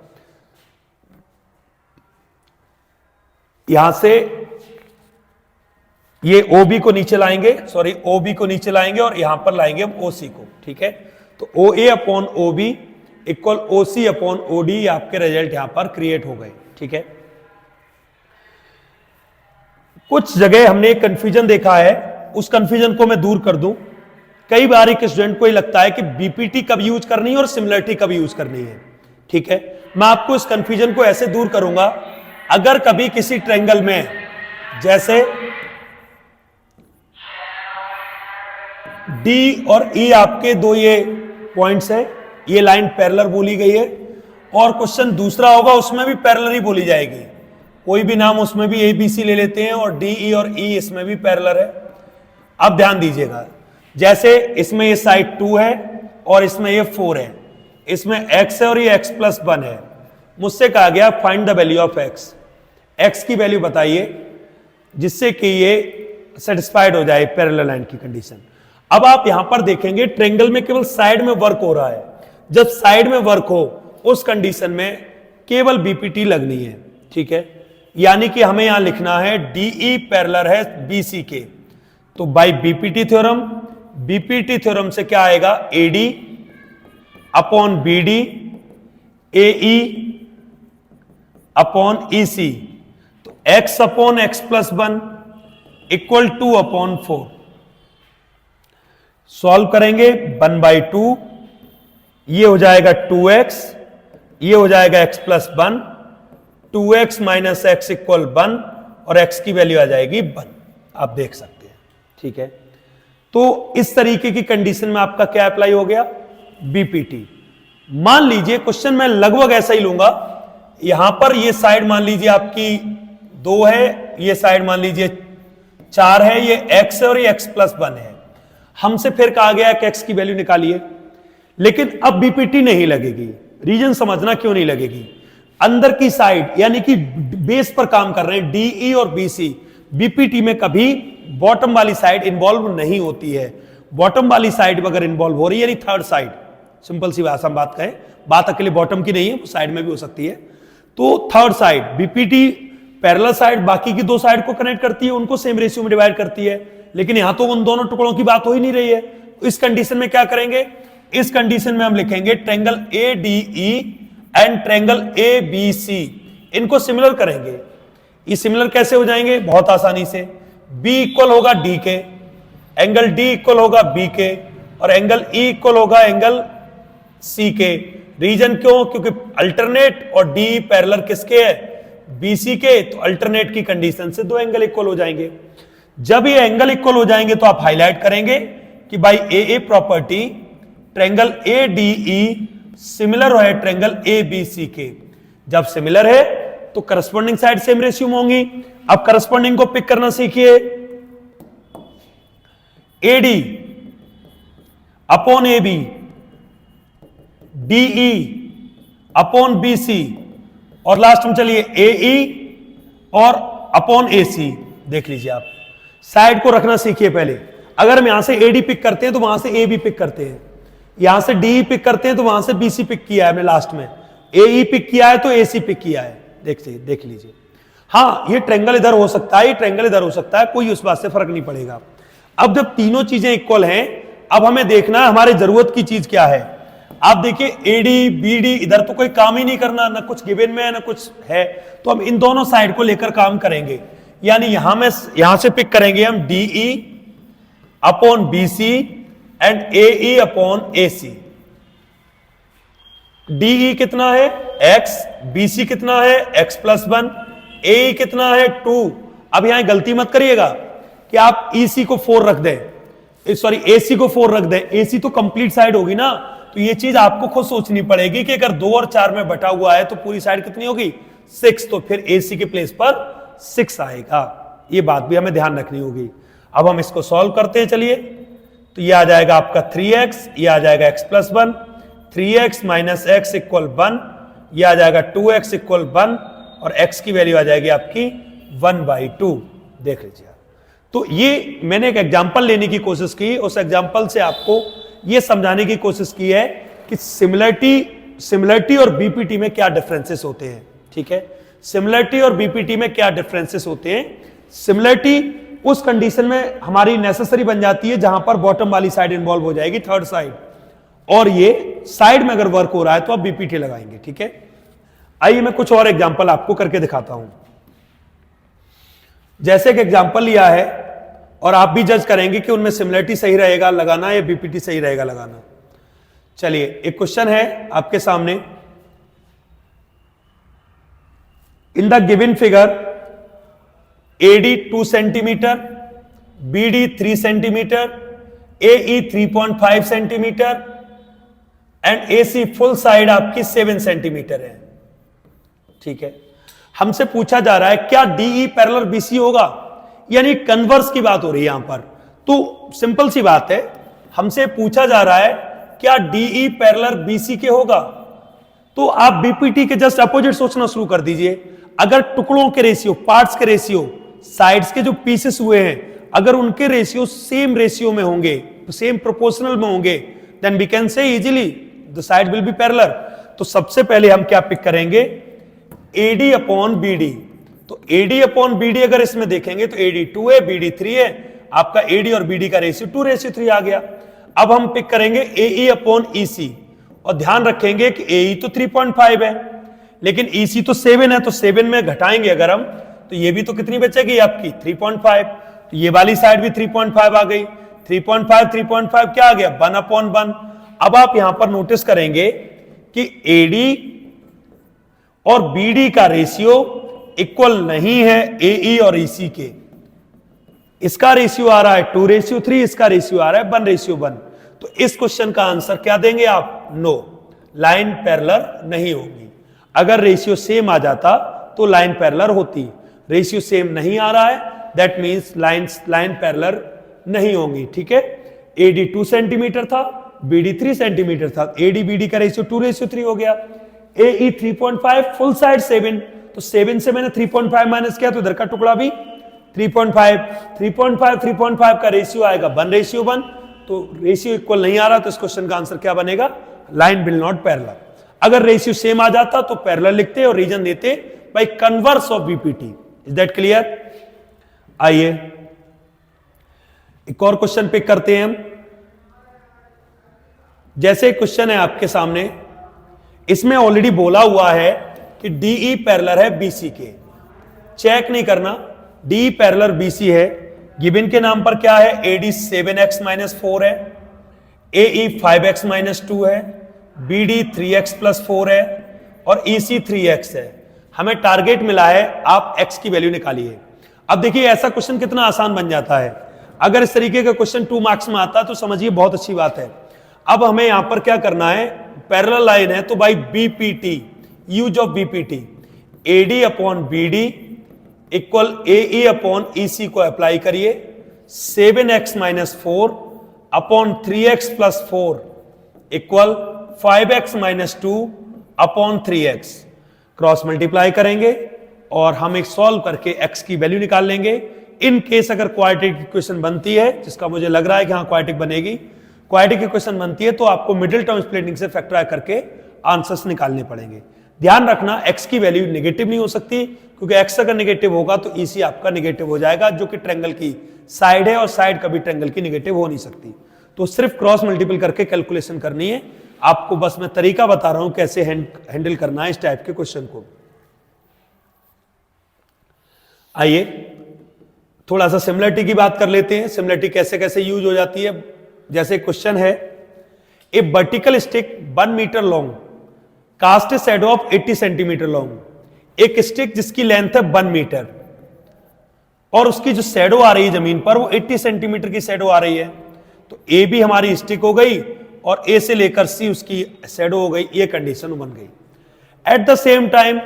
यहां से ये OB को नीचे लाएंगे, सॉरी OB को नीचे लाएंगे और यहां पर लाएंगे हम OC को, ठीक है। तो OA upon OB equal OC upon OD, आपके रिजल्ट यहां पर क्रिएट हो गए, ठीक है। कुछ जगह हमने कंफ्यूजन देखा है, उस कंफ्यूजन को मैं दूर कर दूं। कई बार एक स्टूडेंट को ही लगता है कि बीपीटी कब यूज करनी है और सिमिलरिटी कब यूज करनी है, ठीक है। मैं आपको इस कंफ्यूजन को ऐसे दूर करूंगा, अगर कभी किसी ट्रायंगल में, जैसे D और E आपके दो ये पॉइंट्स हैं, ये लाइन पैरेलल बोली गई है, और क्वेश्चन दूसरा होगा उसमें भी पैरेलल ही बोली जाएगी, कोई भी नाम उसमें भी ABC ले लेते हैं, और DE और E इसमें भी पैरेलल है। अब ध्यान दीजिएगा, जैसे इसमें ये साइड 2 है और इसमें ये 4 है, इसमें x है और ये x प्लस 1 है। मुझसे कहा गया find the value of x की वैल्यू बताइए जिससे कि ये सेटिस्फाइड हो जाए पैरेलल लाइन की कंडीशन। अब आप यहां पर देखेंगे ट्रायंगल में केवल साइड में वर्क हो रहा है, जब साइड में वर्क हो उस कंडीशन में केवल बीपीटी लगनी है, ठीक है। यानी कि हमें यहां लिखना है DE पैरेलल है BC के, तो बाय बीपीटी थ्योरम से क्या आएगा, AD upon BD AE upon EC, तो x upon x plus 1 equal 2 upon 4। Solve करेंगे 1/2, ये हो जाएगा 2x, ये हो जाएगा x plus 1, 2x minus x equal 1, और x की वैल्यू आ जाएगी 1, आप देख सकते हैं, ठीक है। तो इस तरीके की कंडीशन में आपका क्या अप्लाई हो गया, बीपीटी। मान लीजिए क्वेश्चन मैं लगभग ऐसा ही लूंगा, यहां पर ये साइड मान लीजिए आपकी 2 है, ये साइड मान लीजिए 4 है, ये x है और ये x प्लस 1 है। हमसे फिर कहा गया कि x की वैल्यू निकालिए, लेकिन अब बीपीटी नहीं लगेगी। रीजन समझना क्यों नहीं लगेगी, अंदर की साइड यानी कि बेस पर काम कर रहे हैं DE और BC, बीपीटी में कभी बॉटम वाली साइड इन्वॉल्व नहीं होती है। बॉटम वाली साइड अगर इन्वॉल्व हो रही है, यानी थर्ड साइड, सिंपल सी भाषा में बात कहें, बात अकेले बॉटम की नहीं है, वो साइड में भी हो सकती है, तो third side BPT parallel side बाकी की दो साइड को कनेक्ट करती है, उनको सेम रेशियो में डिवाइड करती है, लेकिन यहां तो उन दोनों टुकड़ों की बात हो ही नहीं रही है। इस कंडीशन में क्या करेंगे, इस कंडीशन में हम लिखेंगे triangle ADE and triangle ABC, इनको सिमिलर करेंगे। ये सिमिलर कैसे हो जाएंगे, बहुत आसानी से, B इक्वल होगा D के, एंगल D इक्वल होगा B के, और एंगल E इक्वल होगा एंगल C के। रीजन क्यों, क्योंकि अल्टरनेट और D पैरेलल किसके है, BC के, तो अल्टरनेट की कंडीशन से दो एंगल इक्वल हो जाएंगे। जब ये एंगल इक्वल हो जाएंगे तो आप हाईलाइट करेंगे कि by AA property triangle ADE similar है ट्रायंगल ABC के। जब सिमिलर है तो करस्पॉन्डिंग साइड सेम रेशियो में होंगी। अब करस्पॉन्डिंग को पिक करना सीखिए, AD upon AB, DE upon BC, और लास्ट में चलिए AE और अपॉन AC। देख लीजिए आप, साइड को रखना सीखिए पहले। अगर हम यहां से AD पिक करते हैं तो वहां से AB पिक करते हैं, यहां से DE पिक करते हैं तो वहां से BC पिक किया है हमने, लास्ट में AE पिक किया है तो AC पिक किया है। देख लीजिए, हाँ ये ट्रायंगल इधर हो सकता है, ये ट्रायंगल इधर हो सकता है, कोई उस बात से फर्क नहीं पड़ेगा। अब जब तीनों चीजें इक्वल हैं, अब हमें देखना है हमारे जरूरत की चीज क्या है। आप देखिए AD BD इधर तो कोई काम ही नहीं करना, ना कुछ गिवन में है ना कुछ है, तो हम इन दोनों साइड को लेकर काम करेंगे। यानी यहां से पिक करेंगे हम DE upon BC and AE upon AC। DE कितना है x, BC कितना है x प्लस 1, AE कितना है 2। अब यहां गलती मत करिएगा कि आप EC को 4 रख दें, सॉरी AC को 4 रख दें, AC तो कंप्लीट साइड होगी ना, तो ये चीज आपको खुद सोचनी पड़ेगी कि अगर 2 और 4 में बटा हुआ है तो पूरी साइड कितनी होगी 6, तो फिर AC के प्लेस पर 6 आएगा। ये बात भी हमें ध्यान रखनी होगी। अब हम इसको सॉल्व करते हैं, चलिए। तो ये आ जाएगा आपका 3x, ये आ जाएगा x + 1, 3x - x = 1, ये आ जाएगा 2x = 1 और x की वैल्यू आ जाएगी आपकी 1/2। देख लीजिए। तो ये मैंने एक एग्जांपल लेने की कोशिश की, उस एग्जांपल से आपको ये समझाने की कोशिश की है कि सिमिलरिटी और बीपीटी में क्या डिफरेंसेस होते हैं। ठीक है, सिमिलरिटी और बीपीटी में क्या डिफरेंसेस होते हैं। सिमिलरिटी उस कंडीशन में हमारी नेसेसरी बन जाती है जहां पर बॉटम वाली साइड इन्वॉल्व हो जाएगी, थर्ड साइड, और ये साइड में अगर वर्क हो रहा है तो आप बीपीटी लगाएंगे। ठीक है, आइए मैं कुछ और एग्जांपल आपको करके दिखाता हूं। जैसे एक एग्जांपल लिया है और आप भी जज करेंगे कि उनमें सिमिलरिटी सही रहेगा लगाना या बीपीटी सही रहेगा लगाना। चलिए, एक क्वेश्चन है आपके सामने। In the given figure AD 2 centimetre, BD 3 centimetre, AE 3.5 centimetre and AC full side आपकी 7 सेंटीमीटर है। ठीक है, हमसे पूछा जा रहा है क्या DE पैरेलल BC होगा, यानी कन्वर्स की बात हो रही है यहां पर। तो सिंपल सी बात है, हमसे पूछा जा रहा है क्या DE पैरेलल BC के होगा, तो आप बीपीटी के जस्ट अपोजिट सोचना शुरू कर दीजिए। अगर टुकड़ों के रेशियो, पार्ट्स के रेशियो, साइड्स के जो पीसेस हुए हैं, अगर उनके रेशियो सेम रेशियो में होंगे, सेम प्रोपोर्शनल में होंगे, then we can say easily the side will be parallel. तो सबसे पहले हम क्या पिक करेंगे, AD/BD। तो AD/BD अगर इसमें देखेंगे तो AD 2 है, BD 3 है, आपका AD और BD का रेशियो 2:3 आ गया। अब हम पिक करेंगे AE/EC और ध्यान रखेंगे कि AE तो 3.5 है लेकिन EC तो 7 है, तो 7 में घटाएंगे अगर हम तो ये भी तो कितनी बचेगी आपकी 3.5। तो ये वाली साइड भी 3.5 आ गई। 3.5 क्या आ गया 1/1। अब आप यहां पर नोटिस करेंगे कि AD और BD का रेशियो इक्वल नहीं है AE और EC के। इसका रेशियो आ रहा है 2:3, इसका रेशियो आ रहा है 1:1। तो इस क्वेश्चन का आंसर क्या देंगे आप, नो, लाइन पैरेलल नहीं होगी। अगर रेशियो सेम आ जाता तो लाइन पैरेलल होती, रेशियो सेम नहीं आ रहा है, दैट मींस लाइन पैरेलल नहीं होगी। ठीक है, AD 2 सेंटीमीटर था, BD 3 सेंटीमीटर था, AD BD का रेशियो 2:3 हो गया। AE 3.5, फुल साइड 7, तो 7 से मैंने 3.5 माइनस किया तो इधर का टुकड़ा भी 3.5 का रेशियो आएगा 1:1। तो रेशियो इक्वल नहीं आ रहा, तो इस क्वेश्चन का आंसर क्या बनेगा, लाइन विल नॉट पैरेलल। अगर रेशियो सेम आ जाता तो पैरेलल लिखते और रीजन देते by converse of BPT. Is that clear. आइए एक और क्वेश्चन पिक करते हैं हम। जैसे क्वेश्चन है आपके सामने, इसमें ऑलरेडी बोला हुआ है कि DE पैरेलल है BC के, चेक नहीं करना, DE पैरेलल BC है। गिवन के नाम पर क्या है, AD 7x - 4 है, AE 5x - 2 है, BD 3x + 4 है और EC 3x है। हमें टारगेट मिला है, आप x की वैल्यू निकालिए। अब देखिए ऐसा क्वेश्चन कितना आसान बन जाता है। अगर इस तरीके का क्वेश्चन 2 मार्क्स में आता है तो समझिए बहुत अच्छी बात है। अब हमें यहां पर क्या करना है, पैरेलल लाइन है तो by BPT, use of BPT, AD/BD equal AE/EC को अप्लाई करिए। 7x - 4 upon 3x + 4 equal 5x - 2 upon 3x, cross multiply करेंगे और हम एक सॉल्व करके x की वैल्यू निकाल लेंगे। इन केस अगर क्वाड्रेटिक इक्वेशन बनती है, जिसका मुझे लग रहा है कि हाँ क्वाड्रेटिक बनेगी, क्वाड्रेटिक इक्वेशन बनती है तो आपको मिडिल टर्म स्प्लिटिंग से फैक्टराइज करके आंसर्स निकालने पड़ेंगे। ध्यान रखना x की वैल्यू नेगेटिव नहीं हो सकती, क्योंकि x अगर नेगेटिव होगा तो EC आपका नेगेटिव हो जाएगा, जो कि ट्रायंगल की साइड है और साइड कभी ट्रायंगल की नेगेटिव हो नहीं सकती। तो सिर्फ क्रॉस मल्टीपल करके कैलकुलेशन करनी है आपको, बस मैं तरीका बता रहा हूं कैसे हैंडल करना है इस टाइप के क्वेश्चन को। आइए थोड़ा सा सिमिलरिटी की बात कर लेते हैं, सिमिलरिटी कैसे कैसे यूज हो जाती है। जैसे क्वेश्चन है, a vertical stick 1 metre long cast a shadow of 80 centimetre long. एक स्टिक जिसकी लेंथ है 1 मीटर और उसकी जो शैडो आ रही है जमीन पर वो 80 सेंटीमीटर की शैडो आ रही है। तो ए भी हमारी स्टिक हो गई और ए से लेकर सी उसकी शैडो हो गई, ये कंडीशन बन गई। At the same time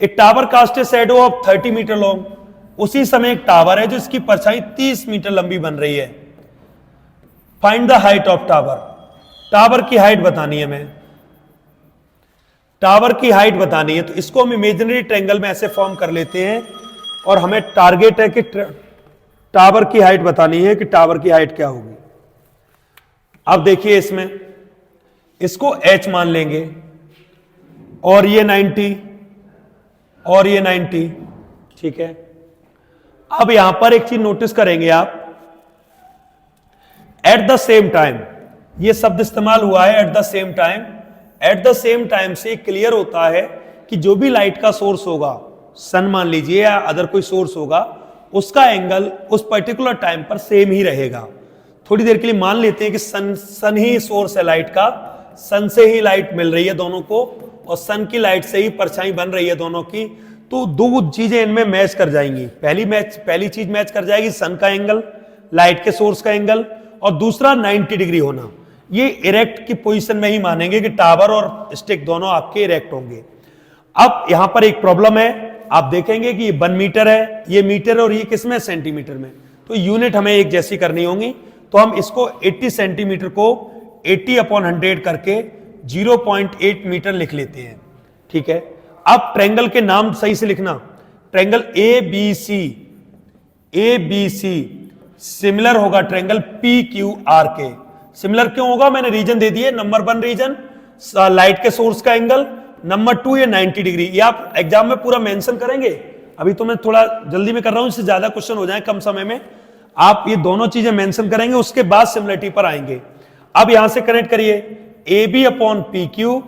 a tower cast a shadow of 30 metre long, उसी समय एक टावर है जो इसकी परछाई 30 मीटर लंबी बन रही है। Find the height of tower, tower की हाइट बतानी है, हमें टावर की हाइट बतानी है। तो इसको हम इमेजिनरी ट्रायंगल में ऐसे फॉर्म कर लेते हैं और हमें टारगेट है कि टावर की हाइट बतानी है कि टावर की हाइट क्या होगी। अब देखिए इसमें इसको h मान लेंगे और ये 90 और ये 90, ठीक है। अब यहां पर एक चीज नोटिस करेंगे आप, एट द सेम टाइम, ये शब्द इस्तेमाल हुआ है eight the same time. Eight the same time से क्लियर होता है कि जो भी लाइट का सोर्स होगा, सन मान लीजिए या अदर कोई सोर्स होगा, उसका एंगल उस पर्टिकुलर टाइम पर सेम ही रहेगा। थोड़ी देर के लिए मान लेते हैं कि सन ही सोर्स है लाइट का, सन से ही लाइट मिल रही है दोनों को और सन की लाइट से ही परछाई बन रही है दोनों की, तो दो चीजें इनमें मैच कर जाएंगी। पहली चीज मैच कर जाएगी सन का एंगल, लाइट के सोर्स का एंगल, और दूसरा 90 डिग्री होना। ये इरेक्ट की पोजीशन में ही मानेंगे कि टावर और स्टिक दोनों आपके इरेक्ट होंगे। अब यहां पर एक प्रॉब्लम है, आप देखेंगे कि ये 1 मीटर है, ये मीटर है और ये किसमें, सेंटीमीटर में, तो यूनिट हमें एक जैसी करनी होंगी। तो हम इसको 80 सेंटीमीटर को 80/100 करके 0.8 मीटर लिख लेते हैं, ठीक है। अब ट्रायंगल के नाम सही से लिखना, ट्रायंगल ABC सिमिलर होगा ट्रायंगल PQR के। सिमिलर क्यों होगा, मैंने रीजन दे दिए, नंबर 1 रीजन लाइट के सोर्स का एंगल, नंबर 2 ये 90 डिग्री। ये आप एग्जाम में पूरा मेंशन करेंगे, अभी तो मैं थोड़ा जल्दी में कर रहा हूं, इससे ज्यादा क्वेश्चन हो जाए कम समय में। आप ये दोनों चीजें मेंशन करेंगे, उसके बाद सिमिलरिटी पर आएंगे। अब यहां से कनेक्ट करिए, AB/PQ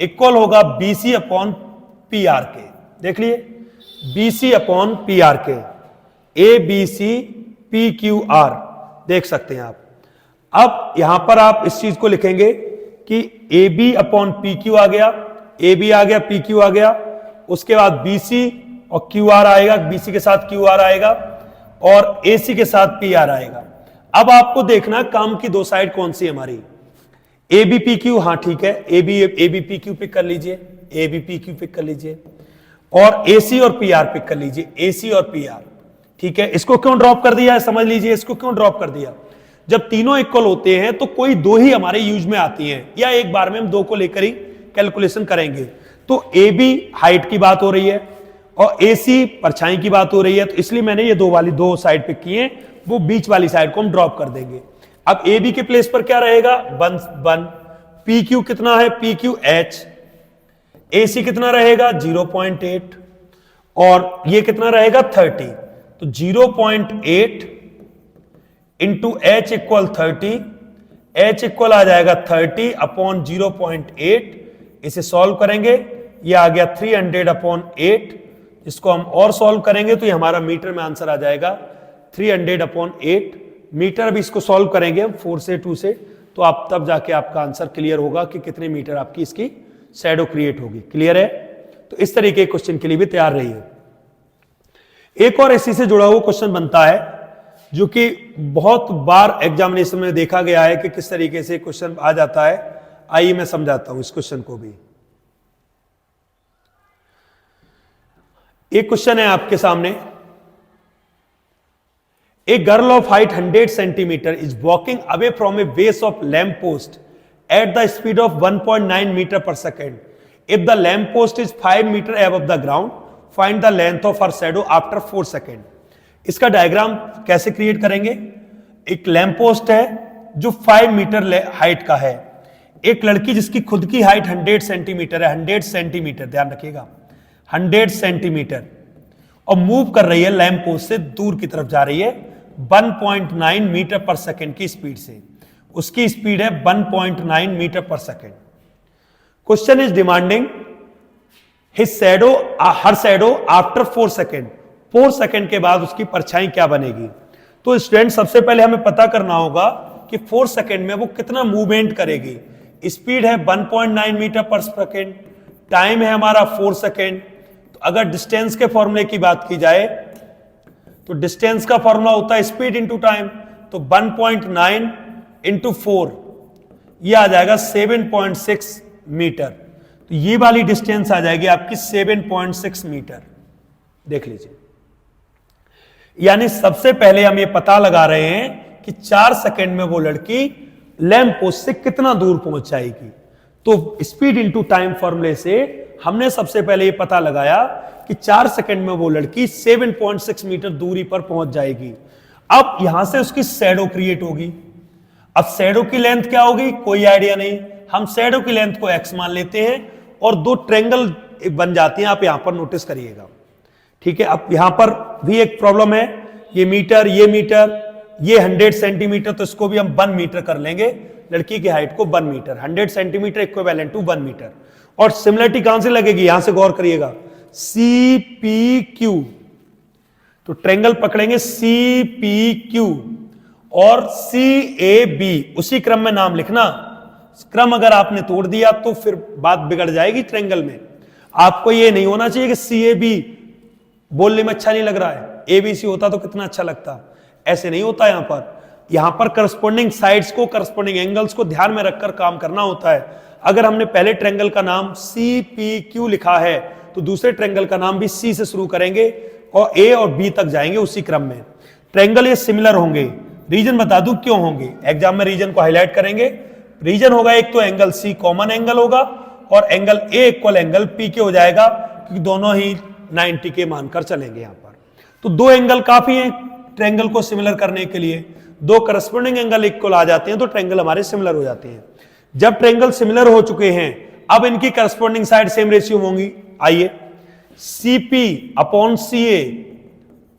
इक्वल होगा BC/PR के। देख लिए, BC/PR के, ABCPQR देख सकते हैं आप। अब यहां पर आप इस चीज को लिखेंगे कि AB/PQ आ गया, AB आ गया, PQ आ गया, उसके बाद BC और QR आएगा, BC के साथ QR आएगा और AC के साथ PR आएगा। अब आपको देखना काम की दो साइड कौन सी है हमारी, ABPQ, हाँ ठीक है, ABPQ पिक कर लीजिए, ABPQ पिक कर लीजिए, और AC और PR पिक कर लीजिए, AC और PR, ठीक है। इसको क्यों ड्रॉप कर दिया है, समझ लीजिए इसको क्यों ड्रॉप कर दिया। जब तीनों इक्वल होते हैं तो कोई दो ही हमारे यूज में आती हैं, या एक बार में हम दो को लेकर ही कैलकुलेशन करेंगे। तो AB हाइट की बात हो रही है और AC परछाई की बात हो रही है, तो इसलिए मैंने ये दो साइड पिक किए, वो बीच वाली साइड को हम ड्रॉप कर देंगे। अब AB के प्लेस पर क्या रहेगा, 1, PQ कितना है, PQH, AC कितना रहेगा 0.8 और ये कितना रहेगा 30, तो 0.8 into H equal 30, H equal आ जाएगा 30/0.8। इसे सॉल्व करेंगे, ये आ गया 300/8। इसको हम और सॉल्व करेंगे तो ये हमारा मीटर में आंसर आ जाएगा 300/8 मीटर। अभी इसको सॉल्व करेंगे हम 4 से 2 से, तो आप तब जाके आपका आंसर क्लियर होगा कि कितने मीटर आपकी इसकी शैडो क्रिएट होगी। क्लियर है, तो इस तरीके के क्वेश्चन के लिए भी तैयार रहिए। एक और इसी से जुड़ा हुआ क्वेश्चन बनता है जो कि बहुत बार एग्जामिनेशन में देखा गया है कि किस तरीके से क्वेश्चन आ जाता है। आइए मैं समझाता हूं इस क्वेश्चन को भी। एक क्वेश्चन है आपके सामने, a girl of height 100 centimetre is walking away from a base of lamp post at the speed of 1.9 metre per second. If the lamp post is 5 metre above the ground, find the length of her shadow after 4 second. इसका diagram कैसे create करेंगे, एक lamp post है जो 5 metre height का है, एक लड़की जिसकी खुद की हाइट 100 सेंटीमीटर है, 100 सेंटीमीटर ध्यान रखिएगा, 100 सेंटीमीटर, और मूव कर रही है लैम्प पोस्ट से दूर की तरफ जा रही है 1.9 मीटर पर सेकेंड की स्पीड से। उसकी स्पीड है 1.9 metre per second. Question is demanding his shadow, her shadow after 4 second, 4 second के बाद उसकी परछाई क्या बनेगी। तो स्टूडेंट सबसे पहले हमें पता करना होगा कि 4 सेकेंड में वो कितना मूवमेंट करेगी। स्पीड है 1.9 मीटर पर सेकेंड, टाइम है हमारा 4 सेकेंड। तो अगर डिस्टेंस के फॉर्मूले की बात की जाए तो डिस्टेंस का फॉर्मूला होता है स्पीड इंटू टाइम, तो 1.9 इंटू 4 ये आ जाएगा 7.6 मीटर। तो ये वाली डिस्टेंस आ जाएगी आपकी 7.6 मीटर। देख लीजिए, यानी सबसे पहले हम ये पता लगा रहे हैं कि 4 सेकंड में वो लड़की लैंप पोस्ट से कितना दूर पहुंच जाएगी। तो स्पीड इनटू टाइम फॉर्मूले से हमने सबसे पहले ये पता लगाया कि 4 सेकंड में वो लड़की 7.6 मीटर दूरी पर पहुंच जाएगी। अब यहां से उसकी शैडो क्रिएट होगी। अब शैडो की लेंथ क्या होगी, कोई आइडिया नहीं। हम शैडो की लेंथ को x मान लेते हैं और दो ट्रायंगल बन जाती हैं। आप यहां पर नोटिस करिएगा, ठीक है। अब यहां पर भी एक प्रॉब्लम है, ये मीटर, ये 100 सेंटीमीटर, तो इसको भी हम 1 मीटर कर लेंगे। लड़की की हाइट को 1 metre, 100 centimetre equivalent to 1 metre. और सिमिलरिटी कहां से लगेगी, यहां से गौर करिएगा, CPQ। तो ट्रायंगल पकड़ेंगे CPQ और CAB, उसी क्रम में नाम लिखना। क्रम अगर आपने तोड़ दिया तो फिर बात बिगड़ जाएगी ट्रायंगल में। आपको ये नहीं होना चाहिए कि CAB बोलने में अच्छा नहीं लग रहा है, ABC होता तो कितना अच्छा लगता। ऐसे नहीं होता। यहां पर करस्पॉन्डिंग साइड्स को, करस्पॉन्डिंग एंगल्स को ध्यान में रखकर काम करना होता है। अगर हमने पहले ट्रायंगल का नाम CPQ लिखा है तो दूसरे ट्रायंगल का नाम भी C से शुरू करेंगे और A और B तक जाएंगे उसी क्रम में। ट्रायंगल ये सिमिलर होंगे। रीजन बता दूं क्यों होंगे, एग्जाम में रीजन को हाईलाइट करेंगे। रीजन होगा एक तो एंगल C कॉमन एंगल होगा और angle A equal angle P के हो जाएगा, क्योंकि दोनों ही 90 के मानकर चलेंगे यहां पर। तो दो एंगल काफी हैं ट्रायंगल को सिमिलर करने के लिए। दो करस्पॉन्डिंग एंगल इक्वल आ जाते हैं तो ट्रायंगल हमारे सिमिलर हो जाते हैं। जब ट्रायंगल सिमिलर हो चुके हैं, अब इनकी करस्पॉन्डिंग साइड सेम रेशियो होंगी। आइए, CP upon CA,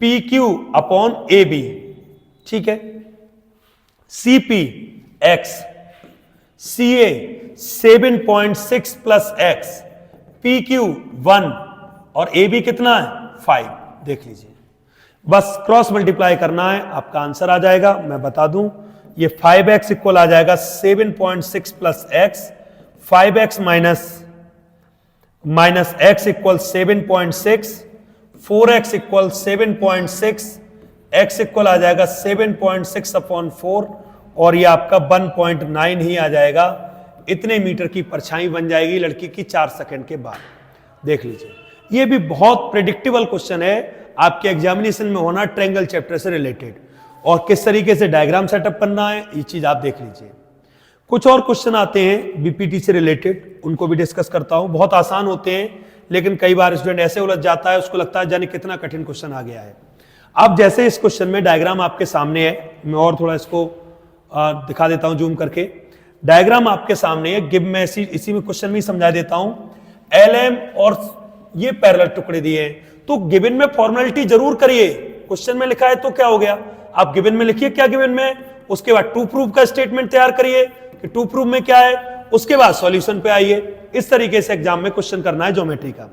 PQ upon AB, ठीक है। CP X, CA 7.6 plus X, PQ 1 और AB कितना है 5। देख लीजिए, बस क्रॉस मल्टीप्लाई करना है, आपका आंसर आ जाएगा। मैं बता दूं, ये 5x इक्वल आ जाएगा 7.6 plus x, 5x minus x equal 7.6, 4x equal 7.6, x equal आ जाएगा 7.6 अपॉन 4 और ये आपका 1.9 ही आ जाएगा। इतने मीटर की परछाई बन जाएगी लड़की की 4 सेकंड के बाद। देख लीजिए, ये भी बहुत प्रेडिक्टेबल क्वेश्चन है, आपके एग्जामिनेशन में होना ट्रायंगल चैप्टर से रिलेटेड। और किस तरीके से डायग्राम सेटअप करना है ये चीज आप देख लीजिए। कुछ और क्वेश्चन आते हैं बीपीटी से रिलेटेड, उनको भी डिस्कस करता हूं। बहुत आसान होते हैं, लेकिन कई बार स्टूडेंट ऐसे उलझ जाता है, उसको लगता है जाने कितना कठिन क्वेश्चन आ गया है। अब जैसे इस क्वेश्चन में डायग्राम आपके सामने है, मैं और थोड़ा इसको दिखा देता हूं जूम करके। डायग्राम आपके सामने है, गिव में इसी में क्वेश्चन में समझा देता हूं। LM और ये पैरेलल टुकड़े दिए हैं, तो गिवन में फॉर्मेलिटी जरूर करिए। क्वेश्चन में लिखा है तो क्या हो गया, आप गिवन में लिखिए क्या गिवन में, उसके बाद टू प्रूफ का स्टेटमेंट तैयार करिए कि टू प्रूफ में क्या है, उसके बाद सॉल्यूशन पे आइए। इस तरीके से एग्जाम में क्वेश्चन करना है ज्योमेट्री का।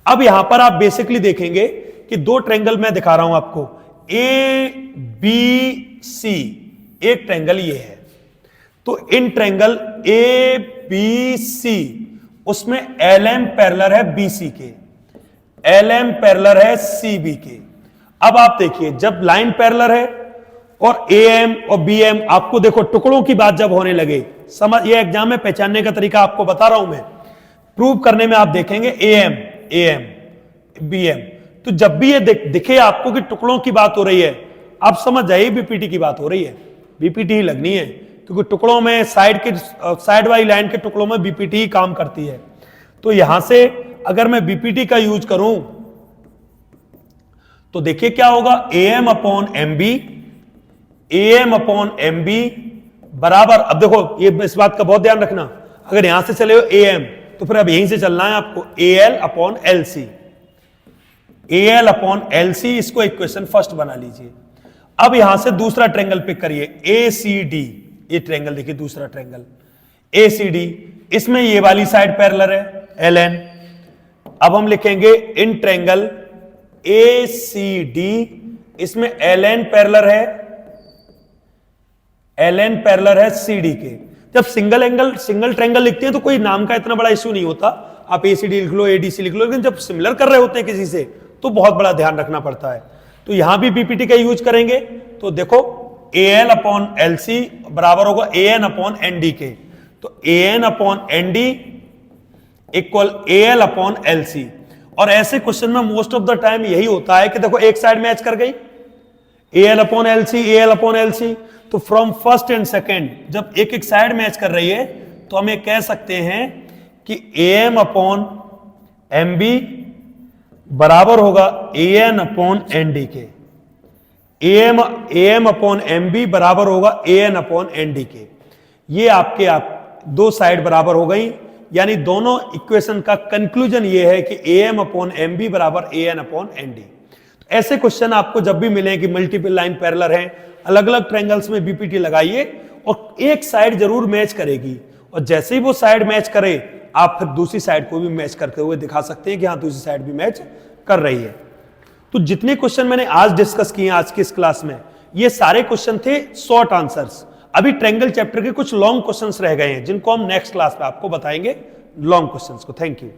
अब यहां पर आप बेसिकली देखेंगे कि दो ट्रायंगल मैं दिखा रहा हूं आपको, ABC, एक ट्रायंगल ये है। तो इन ट्रायंगल ABC, उसमें LM पैरेलल है BC के, LM पैरेलल है CB के। अब आप देखिए, जब लाइन पैरेलल है और AM और BM, आपको देखो टुकड़ों की बात जब होने लगे, समझ, ये एग्जाम में पहचानने का तरीका आपको बता रहा हूं मैं। प्रूव करने में आप देखेंगे AM BM, तो जब भी ये दिखे आपको कि टुकड़ों की बात हो रही है, आप समझ जाइए बीपीटी की बात हो रही है। बीपीटी ही लगनी है, क्योंकि टुकड़ों में साइड वाली लाइन के टुकड़ों में बीपीटी ही काम करती है। तो यहां से अगर मैं बीपीटी का यूज करूं तो देखिए क्या होगा, AM अपॉन MB बराबर, अब देखो ये इस बात का बहुत ध्यान रखना, अगर यहां से चले हो AM तो फिर अब यहीं से चलना है आपको, AL अपॉन LC, इसको इक्वेशन फर्स्ट बना लीजिए। अब यहां से दूसरा ट्रायंगल पिक करिए, ACD, ये ट्रायंगल देखिए दूसरा ट्रायंगल ACD, इसमें ये वाली साइड पैरेलल है LN। अब हम लिखेंगे इन ट्रायंगल ACD, इसमें LN पैरेलल है CD के। जब सिंगल ट्रायंगल लिखते हैं तो कोई नाम का इतना बड़ा इश्यू नहीं होता, आप ACD लिख लो, ADC लिख लो, लेकिन जब सिमिलर कर रहे होते हैं किसी से तो बहुत बड़ा ध्यान रखना पड़ता है। तो यहां भी बीपीटी का यूज करेंगे, तो देखो AL अपॉन LC बराबर होगा AN अपॉन ND के। तो an upon ND equal al upon LC. और ऐसे क्वेश्चन में मोस्ट ऑफ द टाइम यही होता है कि देखो एक साइड मैच कर गई, al अपॉन एलसी, तो फ्रॉम फर्स्ट एंड सेकेंड जब एक एक साइड मैच कर रही है तो हम ये कह सकते हैं कि am अपॉन mb बराबर होगा an अपॉन एनडी के। am अपॉन mb बराबर होगा an अपॉन एनडी के। ये आपके दो साइड बराबर हो गई, यानी दोनों इक्वेशन का कंक्लूजन ये है कि am अपॉन mb बराबर an अपॉन एनडी। ऐसे क्वेश्चन आपको जब भी मिले कि मल्टीपल लाइन पैरेलल हैं, अलग अलग ट्रायंगल्स में बीपीटी लगाइए और एक साइड जरूर मैच करेगी, और जैसे ही वो साइड मैच करे आप फिर दूसरी साइड को भी मैच करते हुए दिखा सकते हैं कि हाँ दूसरी साइड भी मैच कर रही है। तो जितने क्वेश्चन मैंने आज डिस्कस किए आज की इस क्लास में, ये सारे क्वेश्चन थे शॉर्ट आंसर्स। अभी ट्रायंगल चैप्टर के कुछ लॉन्ग क्वेश्चंस रह गए हैं जिनको हम नेक्स्ट क्लास में आपको बताएंगे, लॉन्ग क्वेश्चंस को। Thank you.